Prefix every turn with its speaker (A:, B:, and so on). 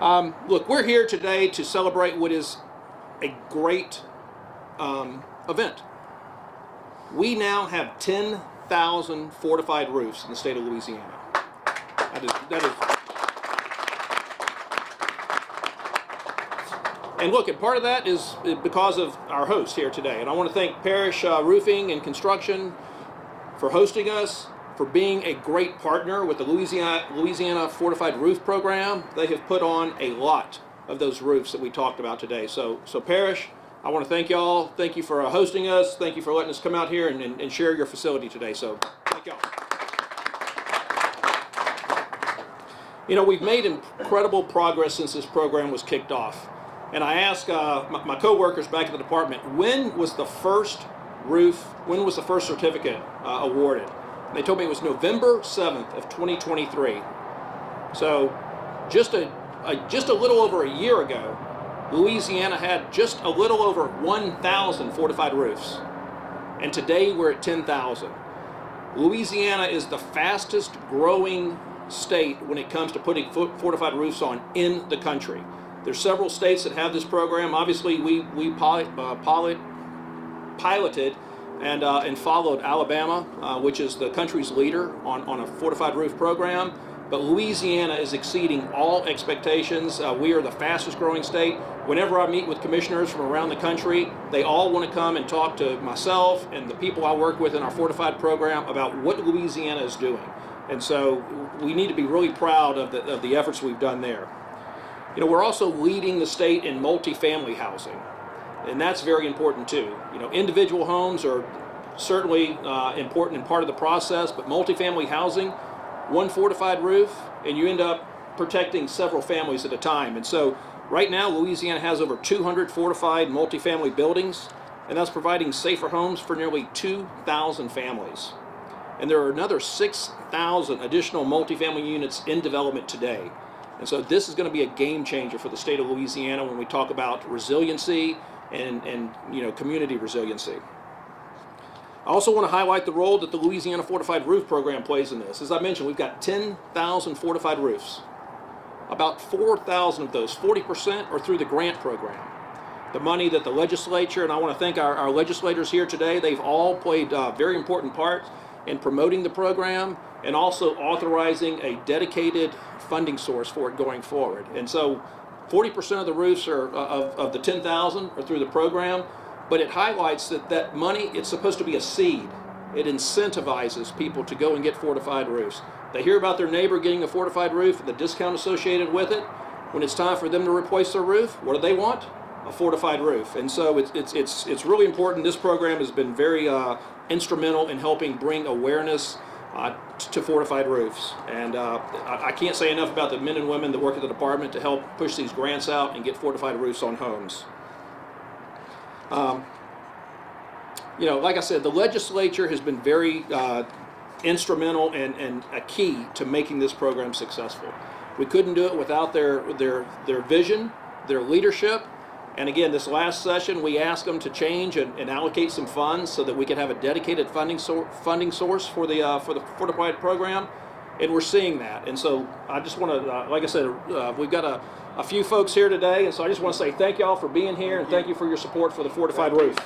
A: Look, we're here today to celebrate what is a great event. We now have 10,000 fortified roofs in the state of Louisiana. That is. And look, and part of that is because of our host here today. And I want to thank Parish Roofing and Construction for hosting us, for being a great partner with the Louisiana Fortified Roof Program. They have put on a lot of those roofs that we talked about today. So Parish, I want to thank y'all. Thank you for hosting us. Thank you for letting us come out here and share your facility today. So thank y'all. You know, we've made incredible progress since this program was kicked off. And I asked my co-workers back at the department, when was the first certificate awarded? And they told me it was November 7th of 2023. So just a little over a year ago, Louisiana had just a little over 1,000 fortified roofs. And today we're at 10,000. Louisiana is the fastest growing state when it comes to putting fortified roofs on in the country. There's several states that have this program. Obviously, we piloted and followed Alabama, which is the country's leader on a fortified roof program. But Louisiana is exceeding all expectations. We are the fastest growing state. Whenever I meet with commissioners from around the country, they all want to come and talk to myself and the people I work with in our fortified program about what Louisiana is doing. And so we need to be really proud of the efforts we've done there. You know, we're also leading the state in multifamily housing, and that's very important too. You know, individual homes are certainly important and part of the process, but multifamily housing, one fortified roof, and you end up protecting several families at a time. And so right now, Louisiana has over 200 fortified multifamily buildings, and that's providing safer homes for nearly 2,000 families. And there are another 6,000 additional multifamily units in development today. And so this is going to be a game changer for the state of Louisiana when we talk about resiliency and you know, community resiliency. I also want to highlight the role that the Louisiana Fortified Roof Program plays in this. As I mentioned, we've got 10,000 fortified roofs. About 4,000 of those, 40%, are through the grant program. The money that the legislature, and I want to thank our legislators here today, they've all played very important parts in promoting the program and also authorizing a dedicated funding source for it going forward. And so 40% of the roofs are of the 10,000 are through the program, but it highlights that money, it's supposed to be a seed. It incentivizes people to go and get fortified roofs. They hear about their neighbor getting a fortified roof and the discount associated with it. When it's time for them to replace their roof, what do they want? A fortified roof. And so it's really important. This program has been very instrumental in helping bring awareness to fortified roofs. And I can't say enough about the men and women that work at the department to help push these grants out and get fortified roofs on homes. You know, like I said, the legislature has been very instrumental and a key to making this program successful. We couldn't do it without their vision, their leadership. And again, this last session, we asked them to change and allocate some funds so that we could have a dedicated funding source for the Fortified program, and we're seeing that. And so I just want to, like I said, we've got a few folks here today, and so I just want to say thank y'all for being here and thank you for your support for the Fortified roof.